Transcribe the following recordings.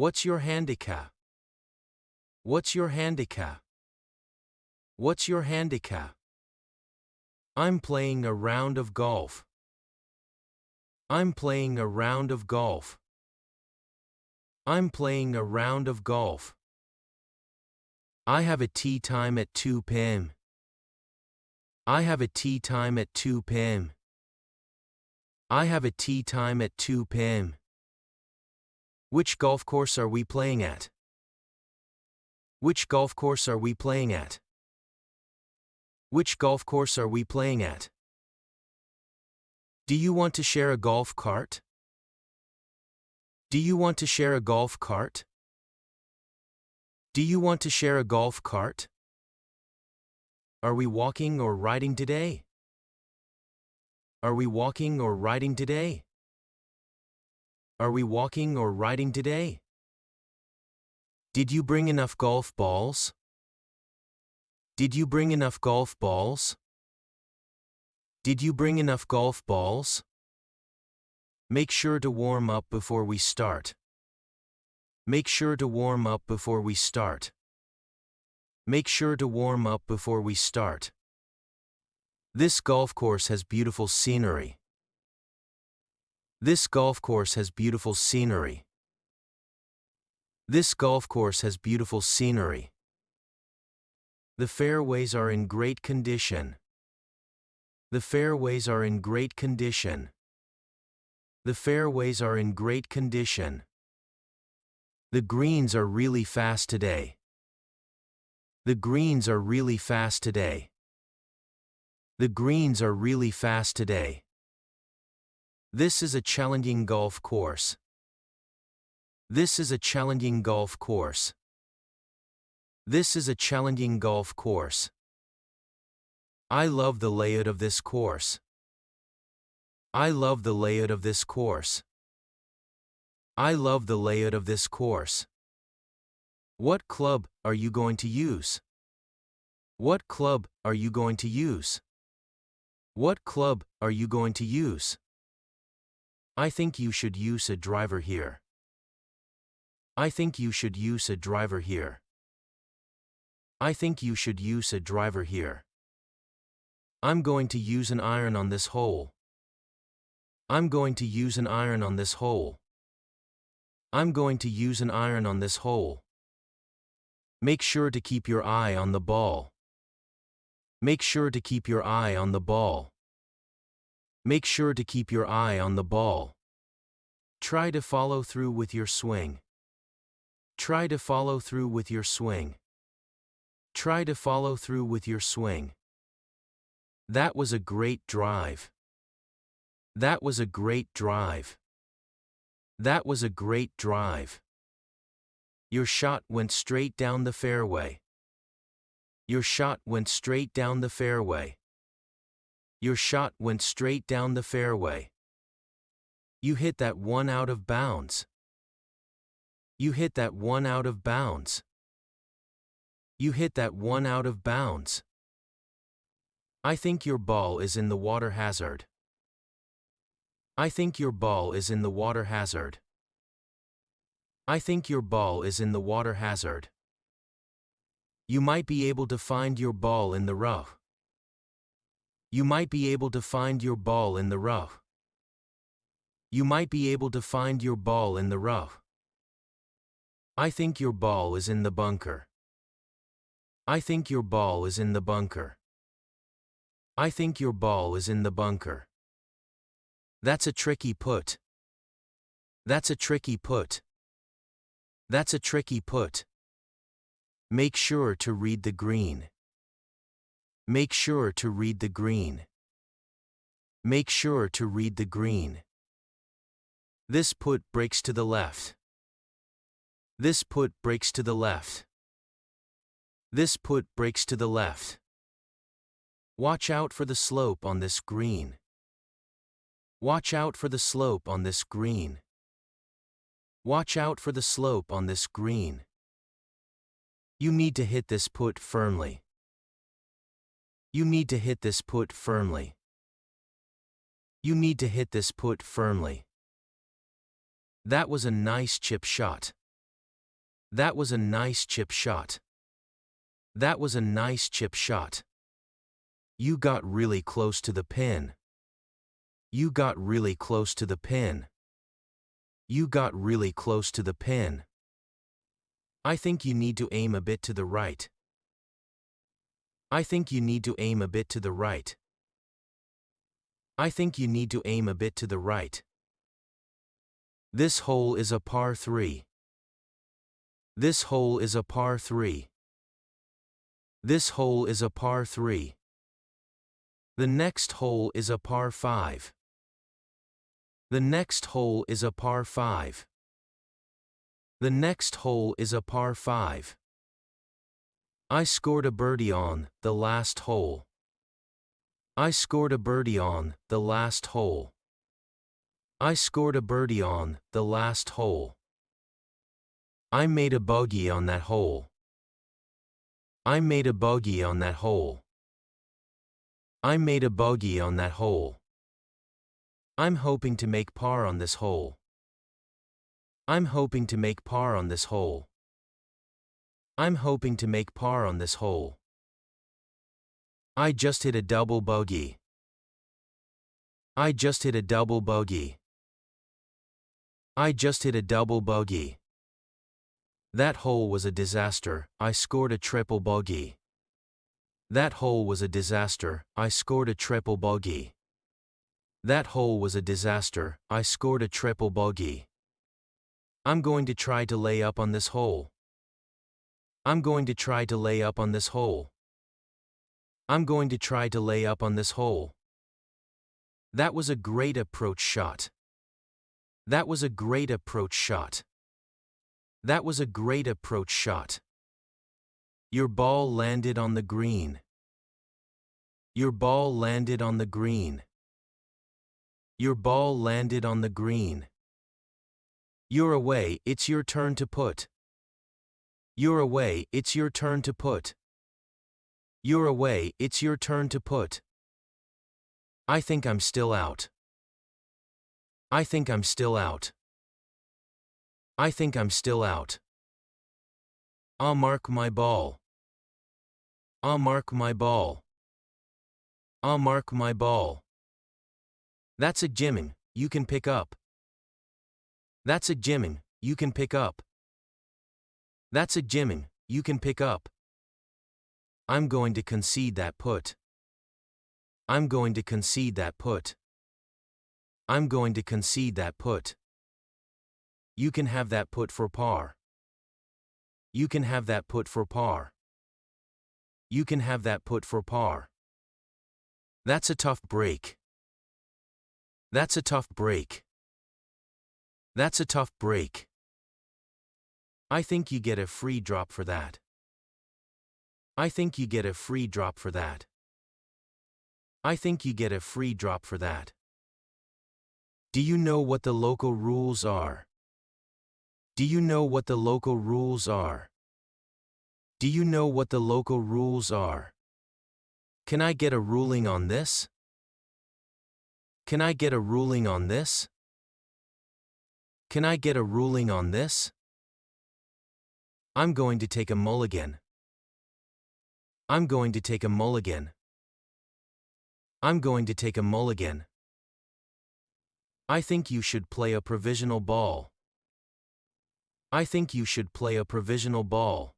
What's your handicap? What's your handicap? What's your handicap? I'm playing a round of golf. I'm playing a round of golf. I'm playing a round of golf. I have a tee time at 2 p.m. I have a tee time at 2 p.m. I have a tee time at 2 p.m. Which golf course are we playing at? Which golf course are we playing at? Which golf course are we playing at? Do you want to share a golf cart? Do you want to share a golf cart? Do you want to share a golf cart? Are we walking or riding today? Are we walking or riding today? Are we walking or riding today? Did you bring enough golf balls? Did you bring enough golf balls? Did you bring enough golf balls? Make sure to warm up before we start. Make sure to warm up before we start. Make sure to warm up before we start. This golf course has beautiful scenery. This golf course has beautiful scenery. This golf course has beautiful scenery. The fairways are in great condition. The fairways are in great condition. The fairways are in great condition. The greens are really fast today. The greens are really fast today. The greens are really fast today. This is a challenging golf course. This is a challenging golf course. This is a challenging golf course. I love the layout of this course. I love the layout of this course. I love the layout of this course. What club are you going to use? What club are you going to use? What club are you going to use? I think you should use a driver here. I think you should use a driver here. I think you should use a driver here. I'm going to use an iron on this hole. I'm going to use an iron on this hole. I'm going to use an iron on this hole. Make sure to keep your eye on the ball. Make sure to keep your eye on the ball. Make sure to keep your eye on the ball. Try to follow through with your swing. Try to follow through with your swing. Try to follow through with your swing. That was a great drive. That was a great drive. That was a great drive. Your shot went straight down the fairway. Your shot went straight down the fairway. Your shot went straight down the fairway. You hit that one out of bounds. You hit that one out of bounds. You hit that one out of bounds. I think your ball is in the water hazard. I think your ball is in the water hazard. I think your ball is in the water hazard. You might be able to find your ball in the rough. You might be able to find your ball in the rough. You might be able to find your ball in the rough. I think your ball is in the bunker. I think your ball is in the bunker. I think your ball is in the bunker. That's a tricky putt. That's a tricky putt. That's a tricky putt. Make sure to read the green. Make sure to read the green. Make sure to read the green. This putt breaks to the left. This putt breaks to the left. This putt breaks to the left. Watch out for the slope on this green. Watch out for the slope on this green. Watch out for the slope on this green. You need to hit this putt firmly. You need to hit this putt firmly. You need to hit this putt firmly. That was a nice chip shot. That was a nice chip shot. That was a nice chip shot. You got really close to the pin. You got really close to the pin. You got really close to the pin. I think you need to aim a bit to the right. I think you need to aim a bit to the right. I think you need to aim a bit to the right. This hole is a par 3. This hole is a par 3. This hole is a par 3. The next hole is a par 5. The next hole is a par 5. The next hole is a par 5. I scored a birdie on the last hole. I scored a birdie on the last hole. I scored a birdie on the last hole. I made a bogey on that hole. I made a bogey on that hole. I made a bogey on that hole. I'm hoping to make par on this hole. I'm hoping to make par on this hole. I'm hoping to make par on this hole. I just hit a double bogey. I just hit a double bogey. I just hit a double bogey. That hole was a disaster, I scored a triple bogey. That hole was a disaster, I scored a triple bogey. That hole was a disaster, I scored a triple bogey. I'm going to try to lay up on this hole. I'm going to try to lay up on this hole. I'm going to try to lay up on this hole. That was a great approach shot. That was a great approach shot. That was a great approach shot. Your ball landed on the green. Your ball landed on the green. Your ball landed on the green. You're away, it's your turn to put. You're away, it's your turn to put. You're away, it's your turn to put. I think I'm still out. I think I'm still out. I think I'm still out. I'll mark my ball. I'll mark my ball. I'll mark my ball. That's a jimming, you can pick up. That's a jimming, you can pick up. That's a jimming, you can pick up. I'm going to concede that put. I'm going to concede that put. I'm going to concede that put. You can have that put for par. You can have that put for par. You can have that put for par. That's a tough break. That's a tough break. That's a tough break. I think you get a free drop for that. I think you get a free drop for that. I think you get a free drop for that. Do you know what the local rules are? Do you know what the local rules are? Do you know what the local rules are? Can I get a ruling on this? Can I get a ruling on this? Can I get a ruling on this? I'm going to take a mulligan. I'm going to take a mulligan. I'm going to take a mulligan. I think you should play a provisional ball. I think you should play a provisional ball.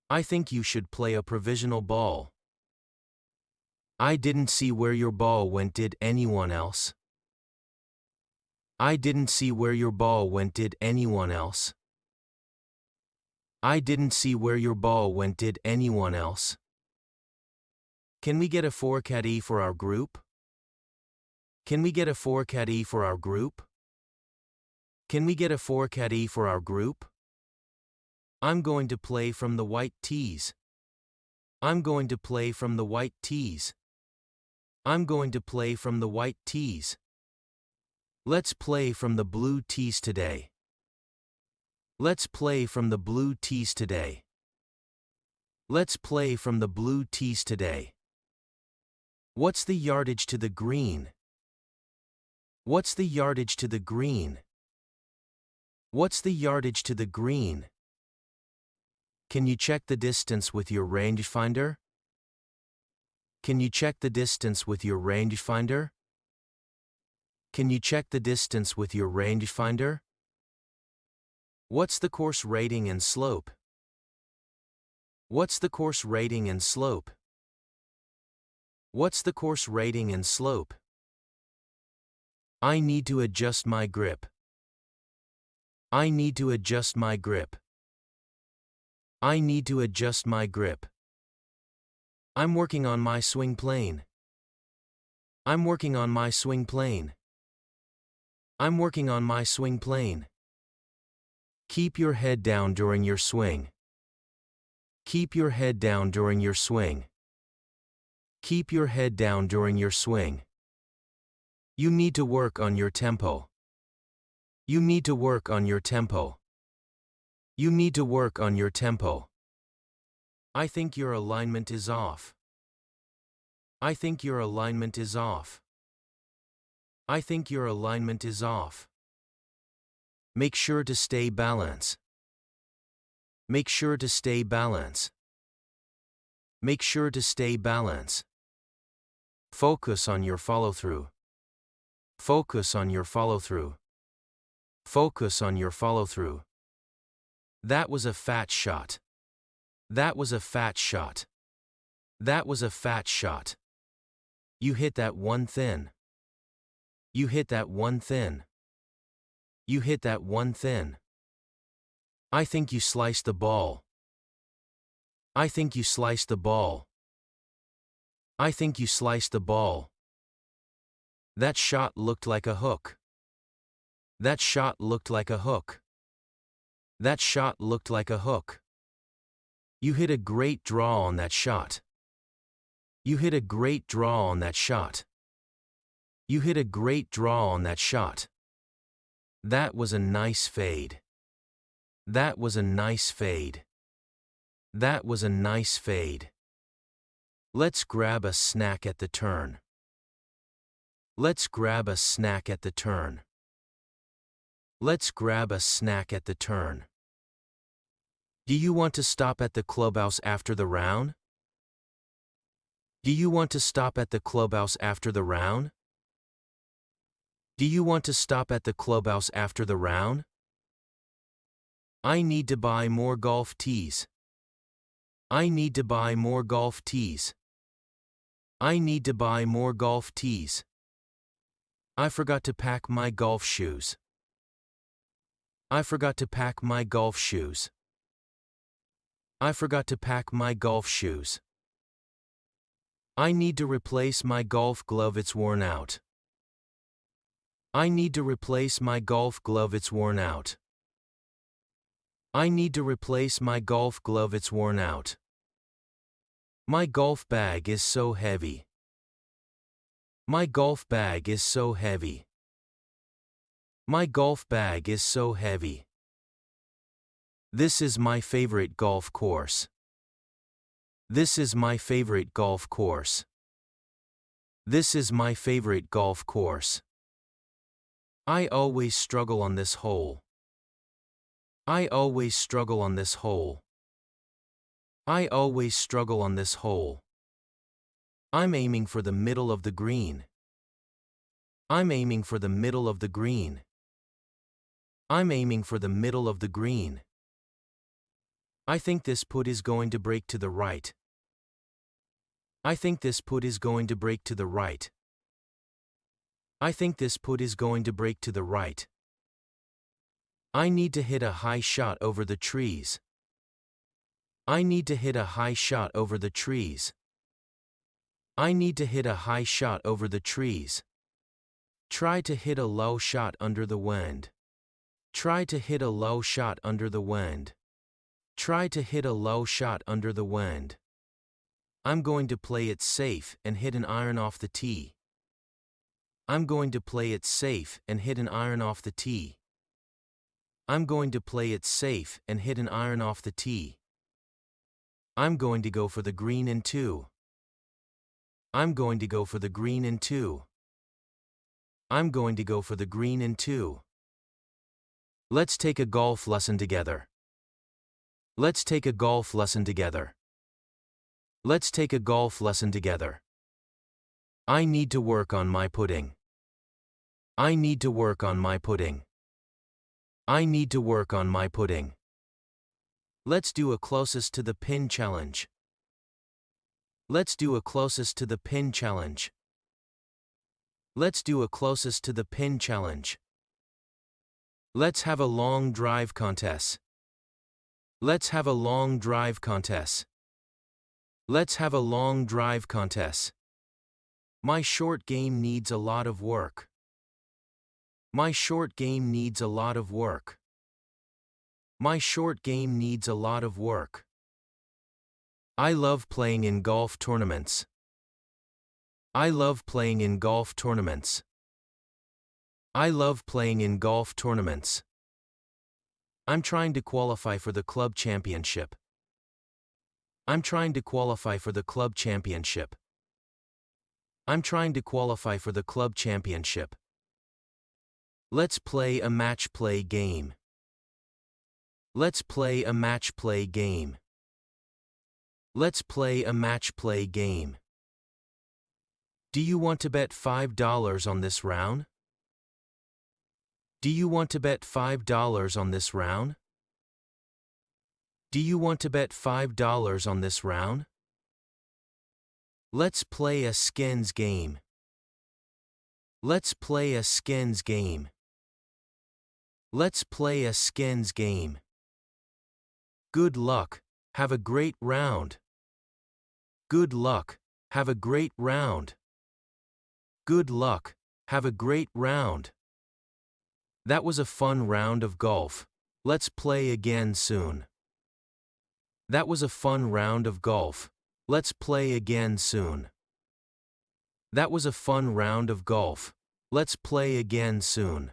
I think you should play a provisional ball. I didn't see where your ball went, did anyone else? I didn't see where your ball went, did anyone else? I didn't see where your ball went, did anyone else? Can we get a 4 caddy for our group? Can we get a 4 caddy for our group? Can we get a 4 caddy for our group? I'm going to play from the white tees. I'm going to play from the white tees. I'm going to play from the white tees. Let's play from the blue tees today. Let's play from the blue tees today. Let's play from the blue tees today. What's the yardage to the green? What's the yardage to the green? What's the yardage to the green? Can you check the distance with your rangefinder? Can you check the distance with your rangefinder? Can you check the distance with your rangefinder? What's the course rating and slope? What's the course rating and slope? What's the course rating and slope? I need to adjust my grip. I need to adjust my grip. I need to adjust my grip. I'm working on my swing plane. I'm working on my swing plane. I'm working on my swing plane. Keep your head down during your swing. Keep your head down during your swing. Keep your head down during your swing. You need to work on your tempo. You need to work on your tempo. You need to work on your tempo. I think your alignment is off. I think your alignment is off. I think your alignment is off. Make sure to stay balanced. Make sure to stay balanced. Make sure to stay balanced. Focus on your follow-through. Focus on your follow-through. Focus on your follow-through. That was a fat shot. That was a fat shot. That was a fat shot. You hit that one thin. You hit that one thin. You hit that one thin. I think you sliced the ball. I think you sliced the ball. I think you sliced the ball. That shot looked like a hook. That shot looked like a hook. That shot looked like a hook. You hit a great draw on that shot. You hit a great draw on that shot. You hit a great draw on that shot. That was a nice fade. That was a nice fade. That was a nice fade. Let's grab a snack at the turn. Let's grab a snack at the turn. Let's grab a snack at the turn. Do you want to stop at the clubhouse after the round? Do you want to stop at the clubhouse after the round? Do you want to stop at the clubhouse after the round? I need to buy more golf tees. I need to buy more golf tees. I need to buy more golf tees. I forgot to pack my golf shoes. I forgot to pack my golf shoes. I forgot to pack my golf shoes. I need to replace my golf glove, it's worn out. I need to replace my golf glove, it's worn out. I need to replace my golf glove, it's worn out. My golf bag is so heavy. My golf bag is so heavy. My golf bag is so heavy. This is my favorite golf course. This is my favorite golf course. This is my favorite golf course. I always struggle on this hole. I always struggle on this hole. I always struggle on this hole. I'm aiming for the middle of the green. I'm aiming for the middle of the green. I'm aiming for the middle of the green. I think this putt is going to break to the right. I think this putt is going to break to the right. I think this putt is going to break to the right. I need to hit a high shot over the trees. I need to hit a high shot over the trees. I need to hit a high shot over the trees. Try to hit a low shot under the wind. Try to hit a low shot under the wind. Try to hit a low shot under the wind. I'm going to play it safe and hit an iron off the tee. I'm going to play it safe and hit an iron off the tee. I'm going to play it safe and hit an iron off the tee. I'm going to go for the green in two. I'm going to go for the green in two. I'm going to go for the green in two. Let's take a golf lesson together. Let's take a golf lesson together. Let's take a golf lesson together. I need to work on my putting. I need to work on my putting. I need to work on my putting. Let's do a closest to the pin challenge. Let's do a closest to the pin challenge. Let's do a closest to the pin challenge. Let's have a long drive contest. Let's have a long drive contest. Let's have a long drive contest. My short game needs a lot of work. My short game needs a lot of work. My short game needs a lot of work. I love playing in golf tournaments. I love playing in golf tournaments. I love playing in golf tournaments. I'm trying to qualify for the club championship. I'm trying to qualify for the club championship. I'm trying to qualify for the club championship. Let's play a match play game. Let's play a match play game. Let's play a match play game. Do you want to bet $5 on this round? Do you want to bet $5 on this round? Do you want to bet $5 on this round? Let's play a skins game. Let's play a skins game. Let's play a skins game. Good luck. Have a great round. Good luck. Have a great round. Good luck. Have a great round. That was a fun round of golf. Let's play again soon. That was a fun round of golf. Let's play again soon. That was a fun round of golf. Let's play again soon.